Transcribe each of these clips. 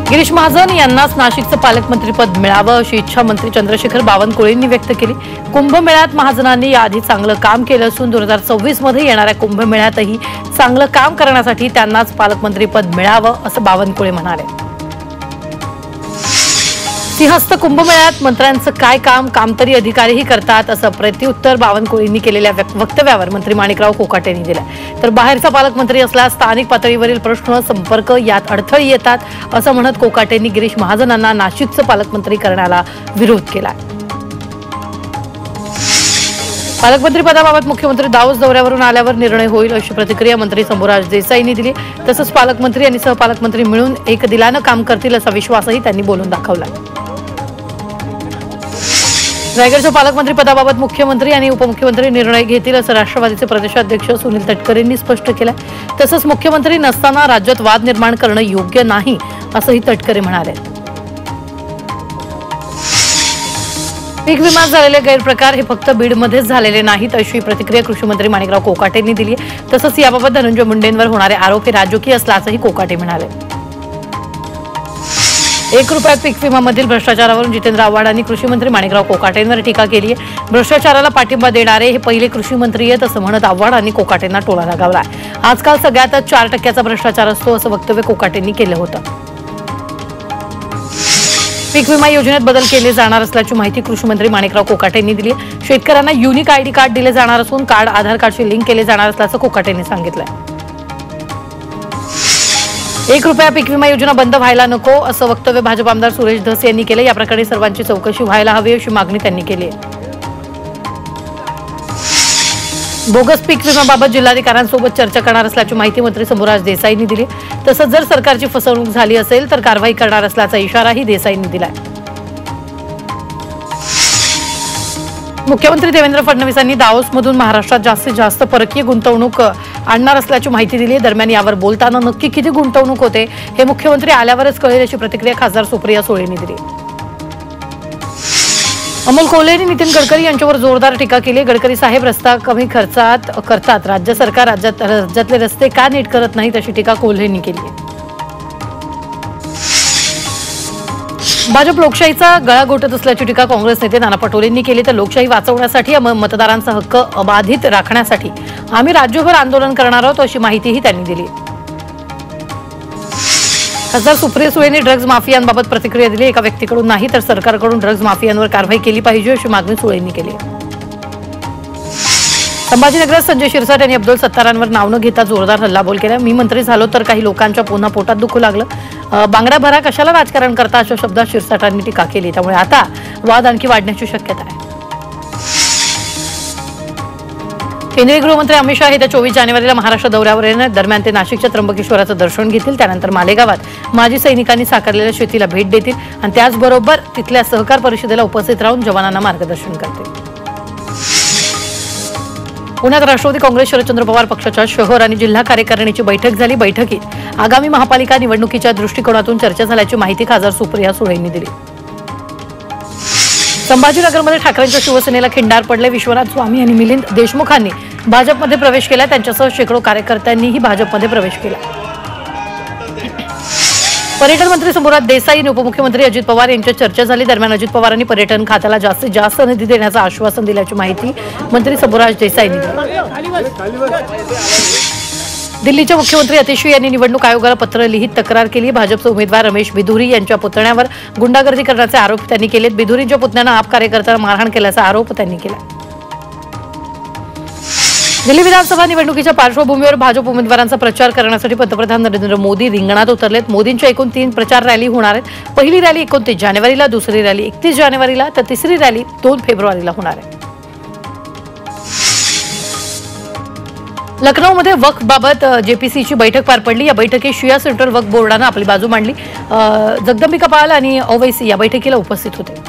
गिरीश महाजन यांनाच नाशिकचं पालकमंत्रीपद मिळावं अशी इच्छा मंत्री चंद्रशेखर बावनकुळेंनी व्यक्त केली। कुंभमेळ्यात महाजनांनी याआधी चांगलं काम केलं असून 2024 मध्ये येणाऱ्या कुंभमेळ्यातही चांगलं काम करण्यासाठी त्यांनाच पालकमंत्रीपद मिळावं असं बावनकुळे म्हणाले। सिंहस्थ कुंभमेळ्यात मंत्र्यांचं काय काम तरी अधिकारीही करतात असं प्रत्युत्तर बावनकुळेंनी केलेल्या वक्तव्यावर मंत्री माणिकराव कोकाटेंनी दिलं। तर बाहेरचा पालकमंत्री असल्यास स्थानिक पातळीवरील प्रश्न संपर्क यात अडथळे येतात असं म्हणत कोकाटेंनी गिरीश महाजनांना नाशिकचं पालकमंत्री करण्याला विरोध केला। पालकमंत्री पदाबाबत मुख्यमंत्री दावोस दौऱ्यावरून आल्यावर निर्णय होईल अशी प्रतिक्रिया मंत्री शंभूराज देसाईंनी दिली। तसंच पालकमंत्री आणि सहपालकमंत्री मिळून एक दिलानं काम करतील असा विश्वासही त्यांनी बोलून दाखवला। रायगडच्या पालकमंत्री पदाबाबत मुख्यमंत्री आणि उपमुख्यमंत्री निर्णय घेतील असं राष्ट्रवादीचे प्रदेशाध्यक्ष सुनील तटकरेंनी स्पष्ट केलं। तसंच मुख्यमंत्री नसताना राज्यात वाद निर्माण करणं योग्य नाही असंही तटकरे म्हणाले। पीक विम्यात झालेले गैरप्रकार हे फक्त बीडमध्येच झालेले नाहीत अशी प्रतिक्रिया कृषी मंत्री माणिकराव कोकाटेंनी दिली। तसंच याबाबत धनंजय मुंडेंवर होणारे आरोप हे राजकीय असल्याचंही कोकाटे म्हणाले। 1 रुपयात पीक विम्यामधील भ्रष्टाचारावरून जितेंद्र आव्हाडांनी कृषी मंत्री माणिकराव कोकाटेंवर टीका केली आहे। भ्रष्टाचाराला पाठिंबा देणारे हे पहिले कृषी मंत्री आहेत असं म्हणत आव्हाडांनी कोकाटेंना टोला लगावला। आजकाल सगळ्यातच 4% भ्रष्टाचार असतो असं वक्तव्य कोकाटेंनी केलं होतं। पीक विमा योजनेत बदल केले जाणार असल्याची माहिती कृषी मंत्री माणिकराव कोकाटेंनी दिली। शेतकऱ्यांना युनिक आयडी कार्ड दिले जाणार असून कार्ड आधार कार्डशी लिंक केले जाणार असल्याचं कोकाटेंनी सांगितलं। 1 रुपया पीक विमा योजना बंद व्हायला नको असं वक्तव्य भाजप आमदार सुरेश धस यांनी केलं। या प्रकरणी सर्वांची चौकशी व्हायला हवी अशी मागणी त्यांनी केली आहे। बोगस पीक विम्याबाबत जिल्हाधिकाऱ्यांसोबत चर्चा करणार असल्याची माहिती मंत्री शंभूराज देसाईंनी दिली। तसंच जर सरकारची फसवणूक झाली असेल तर कारवाई करणार असल्याचा इशाराही देसाईंनी दिलाय। मुख्यमंत्री देवेंद्र फडणवीसांनी दावोसमधून महाराष्ट्रात जास्तीत जास्त परकीय गुंतवणूक आणणार असल्याची माहिती दिली। दरम्यान यावर बोलताना नक्की किती गुंतवणूक होते हे मुख्यमंत्री आल्यावरच कळेल अशी प्रतिक्रिया खासदार सुप्रिया सुळेंनी दिली। अमोल कोल्हे यांनी नितीन गडकरी यांच्यावर जोरदार टीका केली। गडकरी साहेब रस्ता कमी खर्चात करतात, राज्य सरकार राज्यातले रस्ते का नीट करत नाहीत अशी टीका कोल्हेंनी केली आहे। भाजप लोकशाहीचा गळा घोटत असल्याची टीका काँग्रेस नेते नाना पटोलेंनी केली। तर लोकशाही वाचवण्यासाठी मतदारांचा हक्क अबाधित राखण्यासाठी आम्ही राज्यभर आंदोलन करणार आहोत अशी माहितीही त्यांनी दिली। खासदार सुप्रिया सुळेंनी ड्रग्ज माफियांबाबत प्रतिक्रिया दिली। एका व्यक्तीकडून नाही तर सरकारकडून ड्रग्ज माफियांवर कारवाई केली पाहिजे अशी मागणी सुळेंनी केली। संभाजीनगरात संजय शिरसाट यांनी अब्दुल सत्तारांवर नाव न घेता जोरदार हल्लाबोल केला। मी मंत्री झालो तर काही लोकांच्या पुन्हा पोटात दुखू लागलं, बांगड्या भरा कशाला राजकारण करता अशा शब्दात शिरसाटांनी टीका केली। त्यामुळे आता वाद आणखी वाढण्याची शक्यता आहे। केंद्रीय गृहमंत्री अमित शाह येत्या 24 जानेवारीला महाराष्ट्र दौऱ्यावर येणार। दरम्यान ते नाशिकच्या त्र्यंबकेश्वराचं दर्शन घेतील। त्यानंतर मालेगावात माजी सैनिकांनी साकारलेल्या शेतीला भेट देतील आणि त्याचबरोबर तिथल्या सहकार परिषदेला उपस्थित राहून जवानांना मार्गदर्शन करतील। पुण्यात राष्ट्रवादी काँग्रेस शरदचंद्र पवार पक्षाच्या शहर आणि जिल्हा कार्यकारिणीची बैठक झाली। बैठकीत आगामी महापालिका निवडणुकीच्या दृष्टिकोनातून चर्चा झाल्याची माहिती खासदार सुप्रिया सुळेंनी दिली। संभाजीनगरमध्ये ठाकरेंच्या शिवसेनेला खिंडार पडले। विश्वनाथ स्वामी आणि मिलिंद देशमुखांनी भाजपमध्ये प्रवेश केला। त्यांच्यासह शेकडो कार्यकर्त्यांनीही भाजपमध्ये प्रवेश केला। पर्यटन मंत्री शंभूराज देसाई आणि उपमुख्यमंत्री अजित पवार यांच्यात चर्चा झाली। दरम्यान अजित पवारांनी पर्यटन खात्याला जास्तीत जास्त निधी देण्याचं आश्वासन दिल्याची माहिती मंत्री शंभूराज देसाईंनी दिली। दिल्लीचे मुख्यमंत्री अतिशी यांनी निवडणूक आयोगाला पत्र लिहित तक्रार केली। भाजपचे उमेदवार रमेश बिधुरी यांच्या पुतण्यावर गुंडागर्दी करण्याचे आरोप त्यांनी केलेत। बिधुरींच्या पुतण्यानं आप कार्यकर्त्यांना मारहाण केल्याचा आरोप त्यांनी केला। दिल्ली विधानसभा निवडणुकीच्या पार्श्वभूमीवर भाजप उमेदवारांचा प्रचार करण्यासाठी पंतप्रधान नरेंद्र मोदी रिंगणात उतरलेत। मोदींच्या एकूण 3 प्रचार रॅली होणार आहेत। पहिली रॅली 29 जानेवारीला, दुसरी रॅली 31 जानेवारीला तर तिसरी रॅली 2 फेब्रुवारीला होणार आहे। लखनौमध्ये वक्फ बाबत जेपीसीची बैठक पार पडली। या बैठकीत शिया सेंट्रल वक्फ बोर्डानं आपली बाजू मांडली। जगदंबिका पाल आणि ओवैसी या बैठकीला उपस्थित होते।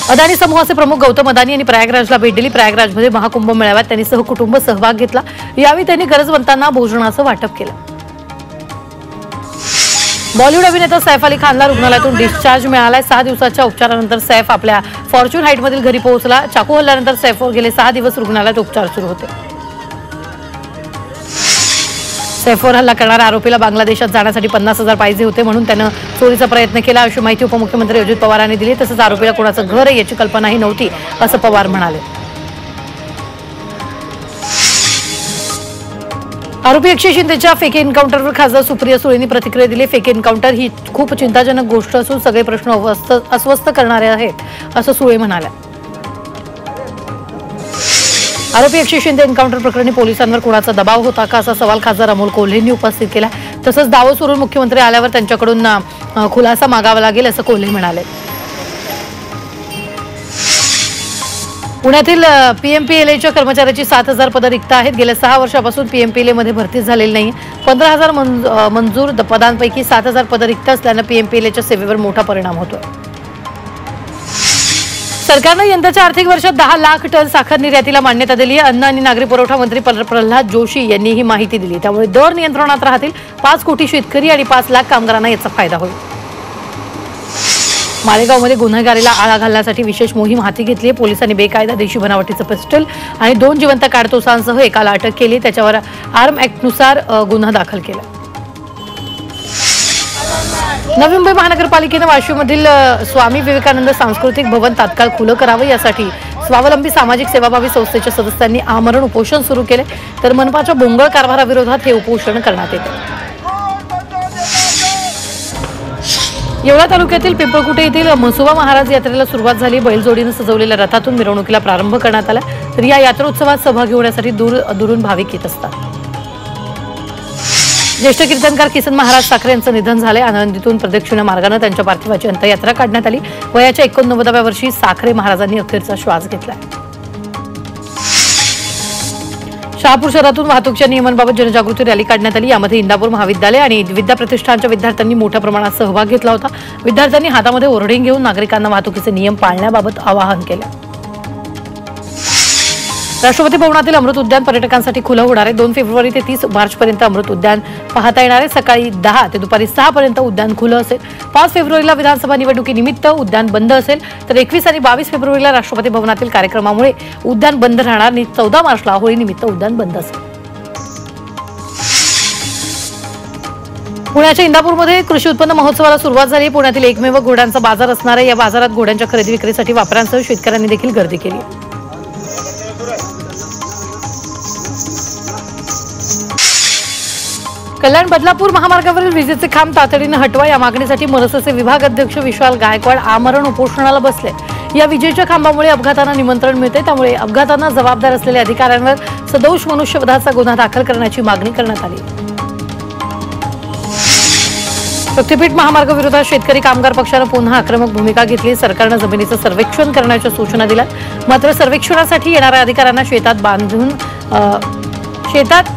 अदानी समूहाचे प्रमुख गौतम अदानी यांनी प्रयागराजला भेट दिली। प्रयागराजमध्ये महाकुंभ मेळाव्यात त्यांनी सहकुटुंब सहभाग घेतला। यावेळी त्यांनी गरजवंतांना भोजनाचं वाटप केलं। बॉलिवूड अभिनेता सैफ अली खानला रुग्णालयातून डिस्चार्ज मिळालाय। 6 दिवसाच्या उपचारानंतर सैफ आपल्या फॉर्च्यून हाईटमधील घरी पोहोचला। चाकू हल्ल्यानंतर सैफवर गेले 6 दिवस रुग्णालयात उपचार सुरू होते। सैफवर हल्ला करणाऱ्या आरोपीला बांगलादेशात जाण्यासाठी 50,000 पाहिजे होते, म्हणून त्यानं चोरीचा प्रयत्न केला अशी माहिती उपमुख्यमंत्री अजित पवारांनी दिली. तसंच आरोपीला कोणाचं घर आहे याची कल्पनाही नव्हती असं पवार म्हणाले. आरोपी अक्षय शिंदेच्या फेक एन्काउंटरवर खासदार सुप्रिया सुळेंनी प्रतिक्रिया दिली. फेक एन्काउंटर ही खूप चिंताजनक गोष्ट असून सगळे प्रश्न अस्वस्थ करणारे आहेत असं सुळे म्हणाल्या. आरोपी अक्षय शिंदे एन्काउंटर प्रकरणी पोलिसांवर कोणाचा दबाव होता का असा सवाल खासदार अमोल कोल्हेंनी उपस्थित केला. तसंच दावो सोडून मुख्यमंत्री आल्यावर त्यांच्याकडून खुलासा मागावा लागेल असं कोल्हे म्हणाले. पुण्यातील पीएमपीएलएच्या कर्मचाऱ्याची 7,000 पदं रिक्त आहेत. गेल्या 6 वर्षापासून पीएमपीएलएमध्ये भरती झालेली नाही. 15,000 मंजूर पदांपैकी 7,000 पदं रिक्त असल्यानं पीएमपीएलएच्या सेवेवर मोठा परिणाम होतोय. सरकारनं यंदाच्या आर्थिक वर्षात 10 लाख टन साखर निर्यातीला मान्यता दिली आहे. अन्न आणि नागरी पुरवठा मंत्री प्रल्हाद जोशी यांनी ही माहिती दिली. त्यामुळे दर नियंत्रणात राहतील. 5 कोटी शेतकरी आणि 5 लाख कामगारांना याचा फायदा होईल. मालेगावमध्ये गुन्हेगारीला आळा घालण्यासाठी विशेष मोहीम हाती घेतली. पोलिसांनी बेकायदा देशी बनावटीचं पिस्टल आणि 2 जिवंत काडतुसांसह एकाला अटक केली. त्याच्यावर आर्म ॲक्टनुसार गुन्हा दाखल केला. नवी मुंबई महानगरपालिकेनं वाशीममधील स्वामी विवेकानंद सांस्कृतिक भवन तात्काळ खुलं करावं यासाठी स्वावलंबी सामाजिक सेवाभावी संस्थेच्या सदस्यांनी आमरण उपोषण सुरू केले. तर मनपाच्या बोंगळ कारभाराविरोधात हे उपोषण करण्यात येते. येवला तालुक्यातील पिंपळकुटे येथील म्हसोबा महाराज यात्रेला सुरुवात झाली. बैलजोडीनं सजवलेल्या रथातून मिरवणुकीला प्रारंभ करण्यात आला. तर या यात्रोत्सवात सहभागी होण्यासाठी दूरून भाविक येत असतात. ज्येष्ठ कीर्तनकार किसन महाराज साखरे यांचं निधन झाले. आनंदीतून प्रदक्षिणा मार्गाने त्यांच्या पार्थिवाची अंत्ययात्रा काढण्यात आली. वयाच्या 89व्या वर्षी साखरे महाराजांनी अखेरचा श्वास घेतला. शहापूर शहरातून वाहतुकीच्या नियमांबाबत जनजागृती रॅली काढण्यात आली. यामध्ये इंदापूर महाविद्यालय आणि विद्या प्रतिष्ठानच्या विद्यार्थ्यांनी मोठ्या प्रमाणात सहभाग घेतला होता. विद्यार्थ्यांनी हातामध्ये ओरडे घेऊन नागरिकांना वाहतुकीचे नियम पाळण्याबाबत आवाहन केले. राष्ट्रपती भवनातील अमृत उद्यान पर्यटकांसाठी खुलं होणार आहे. 2 फेब्रुवारी ते 30 मार्चपर्यंत अमृत उद्यान पाहता येणार आहे. सकाळी 10 ते दुपारी 6 पर्यंत उद्यान खुलं असेल. 5 फेब्रुवारीला विधानसभा निवडणुकीनिमित्त उद्यान बंद असेल. तर 21 आणि 22 फेब्रुवारीला राष्ट्रपती भवनातील कार्यक्रमामुळे उद्यान बंद राहणार आणि 14 मार्चला होळीनिमित्त उद्यान बंद असेल. पुण्याच्या इंदापूरमध्ये कृषी उत्पन्न महोत्सवाला सुरुवात झाली. पुण्यातील एकमेव घोड्यांचा बाजार असणार आहे. या बाजारात घोड्यांच्या खरेदी विक्रीसाठी व्यापाऱ्यांसह शेतकऱ्यांनी देखील गर्दी केली. कल्याण बदलापूर महामार्गावरील विजेचे खांब तातडीने हटवा या मागणीसाठी मनसेचे विभाग अध्यक्ष विशाल गायकवाड आमरण उपोषणाला बसले. या विजेच्या खांबामुळे अपघातांना निमंत्रण मिळते. त्यामुळे अपघातांना जबाबदार असलेल्या अधिकाऱ्यांवर सदोष मनुष्यवधाचा गुन्हा दाखल करण्याची मागणी करण्यात आली. शक्तीपीठ महामार्गाविरोधात शेतकरी कामगार पक्षानं पुन्हा आक्रमक भूमिका घेतली. सरकारनं जमिनीचं सर्वेक्षण करण्याच्या सूचना दिल्या. मात्र सर्वेक्षणासाठी येणाऱ्या अधिकाऱ्यांना शेतात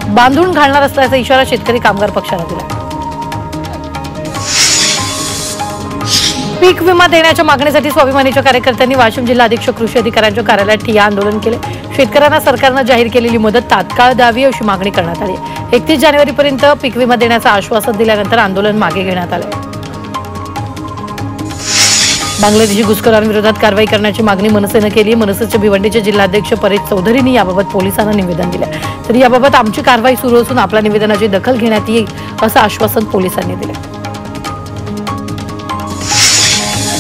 बांधून घालणार असल्याचा इशारा शेतकरी कामगार पक्षानं दिला. पीक विमा देण्याच्या मागणीसाठी स्वाभिमानीच्या कार्यकर्त्यांनी वाशिम जिल्हा अधीक्षक कृषी अधिकाऱ्यांच्या कार्यालयात ठिय्या आंदोलन केले. शेतकऱ्यांना सरकारनं जाहीर केलेली मदत तात्काळ द्यावी अशी मागणी करण्यात आली. 31 जानेवारीपर्यंत पीक विमा देण्याचं आश्वासन दिल्यानंतर आंदोलन मागे घेण्यात आलं. बांगलादेशी घुसखोरांविरोधात कारवाई करण्याची मागणी मनसेनं केली. मनसेचे भिवंडीचे जिल्हाध्यक्ष परेश चौधरींनी याबाबत पोलिसांना निवेदन दिले. तर याबाबत आमची कारवाई सुरू असून आपल्या निवेदनाची दखल घेण्यात येईल असं आश्वासन पोलिसांनी दिले.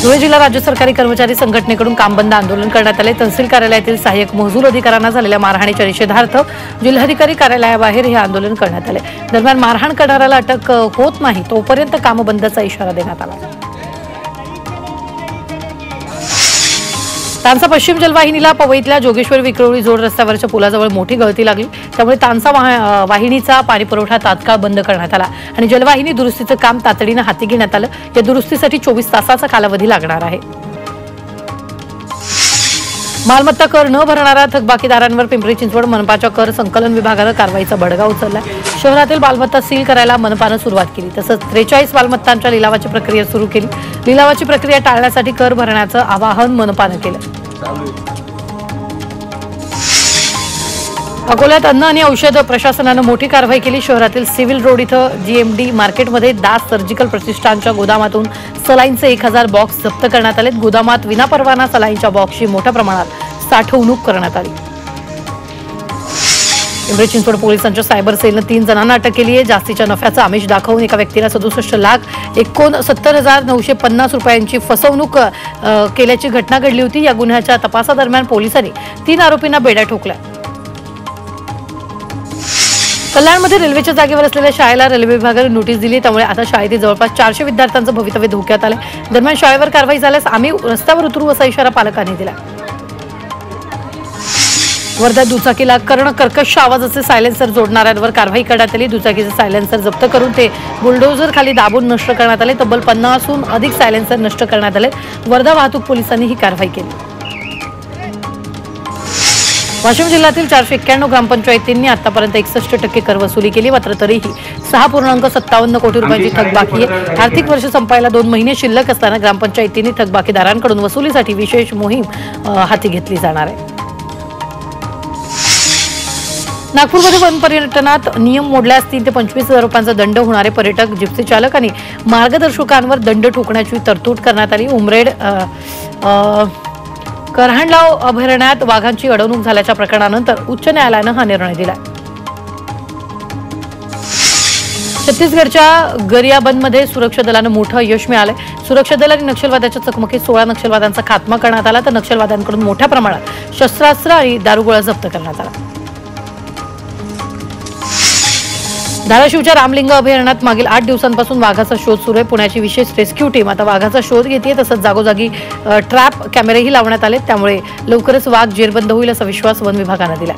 धुळे जिल्हा राज्य सरकारी कर्मचारी संघटनेकडून काम बंद आंदोलन करण्यात आले. तहसील कार्यालयातील सहाय्यक महसूल अधिकाऱ्यांना झालेल्या मारहाणीच्या निषेधार्थ जिल्हाधिकारी कार्यालयाबाहेर हे आंदोलन करण्यात आले. दरम्यान मारहाण करणाऱ्याला अटक होत नाही तोपर्यंत काम बंदचा इशारा देण्यात आला. तानसा पश्चिम जलवाहिनीला पवईतल्या जोगेश्वर विक्रोळी जोड रस्त्यावरच्या पुलाजवळ मोठी गळती लागली. त्यामुळे तानसा वाहिनीचा पाणीपुरवठा तात्काळ बंद करण्यात आला आणि जलवाहिनी दुरुस्तीचं काम तातडीनं हाती घेण्यात आलं. या दुरुस्तीसाठी 24 तासाचा कालावधी लागणार आहे. मालमत्ता कर न भरणाऱ्या थकबाकीदारांवर पिंपरी चिंचवड मनपाच्या कर संकलन विभागानं कारवाईचा बडगा उचलला. शहरातील मालमत्ता सील करायला मनपानं सुरुवात केली. तसंच 43 मालमत्तांच्या लिलावाची प्रक्रिया सुरू केली. लिलावाची प्रक्रिया टाळण्यासाठी कर भरण्याचं आवाहन मनपानं केलं. अकोल्यात अन्न आणि औषध प्रशासनानं मोठी कारवाई केली. शहरातील सिव्हिल रोड इथं जीएमडी मार्केटमध्ये दास सर्जिकल प्रतिष्ठानच्या गोदामातून सलाईनचे 1000 बॉक्स जप्त करण्यात आले. गोदामात विनापरवाना सलाईनच्या बॉक्सची मोठ्या प्रमाणात साठवणूक करण्यात आली. पिंपरी चिंचवड पोलिसांच्या सायबर सेलनं 3 जणांना अटक केली आहे। जास्तीच्या नफ्याचा आमिष दाखवून एका व्यक्तीला 67,69,950 रुपयांची फसवणूक केल्याची घटना घडली होती। या गुन्ह्याच्या तपासादरम्यान पोलिसांनी 3 आरोपींना बेड्या ठोकल्या। कल्याणमध्ये रेल्वेच्या जागेवर असलेल्या शाळेला रेल्वे विभागाने नोटीस दिली, त्यामुळे आता शाळेतील जवळपास 400 विद्यार्थ्यांचं भवितव्य धोक्यात आलं। दरम्यान शाळेवर कारवाई झाल्यास आम्ही रस्त्यावर उतरू असा इशारा पालकांनी दिला। वर्ध्यात दुचाकीला कर्कश आवाजाचे सायलेन्सर जोडणाऱ्यांवर कारवाई करण्यात आली। दुचाकीचे सायलेन्सर जप्त करून ते बुलडोझर खाली दाबून नष्ट करण्यात आले। तब्बल 50हून अधिक सायलेन्सर नष्ट करण्यात आले। वर्धा वाहतूक पोलिसांनी ही कारवाई केली। वाशिम जिल्ह्यातील 491 ग्रामपंचायतींनी आतापर्यंत 61% कर वसुली केली, मात्र तरीही 6.57 कोटी रुपयांची थकबाकी आहे। आर्थिक वर्ष संपायला 2 महिने शिल्लक असताना ग्रामपंचायतींनी थकबाकीदारांकडून वसुलीसाठी विशेष मोहीम हाती घेतली जाणार आहे। नागपूरमध्ये वन पर्यटनात नियम मोडल्यास 3 ते 25,000 रुपयांचा दंड होणारे पर्यटक, जिप्सी चालक आणि मार्गदर्शकांवर दंड ठोकण्याची तरतूद करण्यात आली। उमरेड करहांडलाव अभयारण्यात वाघांची अडवणूक झाल्याच्या प्रकरणानंतर उच्च न्यायालयानं हा निर्णय दिला। छत्तीसगडच्या गरियाबंदमध्ये सुरक्षा दलानं मोठं यश मिळालंय। सुरक्षा दल आणि नक्षलवाद्याच्या चकमकीत 16 नक्षलवाद्यांचा खात्मा करण्यात आला, तर नक्षलवाद्यांकडून मोठ्या प्रमाणात शस्त्रास्त्र आणि दारुगोळा जप्त करण्यात आला। धाराशिवच्या रामलिंग अभयारण्यात मागील 8 दिवसांपासून वाघाचा शोध सुरू आहे। पुण्याची विशेष रेस्क्यू टीम आता वाघाचा शोध घेते, तसंच जागोजागी ट्रॅप कॅमेरेही लावण्यात आले, त्यामुळे लवकरच वाघ जेरबंद होईल असा विश्वास वन विभागानं दिला।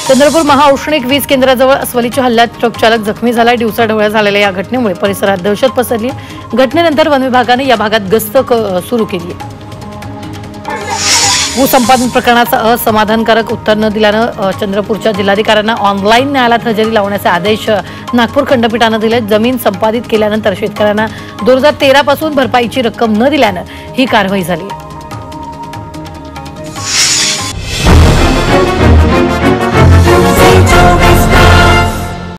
चंद्रपूर महाऔष्णिक वीज केंद्राजवळ अस्वलीच्या हल्ल्यात ट्रक चालक जखमी झाला। दिवसाढवळ्या झालेल्या या घटनेमुळे परिसरात दहशत पसरली आहे। घटनेनंतर वन विभागाने या भागात गस्त सुरू केली आहे। भूसंपादन प्रकरणाचा असमाधानकारक उत्तर न दिल्यानं चंद्रपूरच्या जिल्हाधिकाऱ्यांना ऑनलाईन न्यायालयात हजेरी लावण्याचे आदेश नागपूर खंडपीठानं दिले। जमीन संपादित केल्यानंतर शेतकऱ्यांना 2013 पासून भरपाईची रक्कम न दिल्यानं ही कारवाई झाली।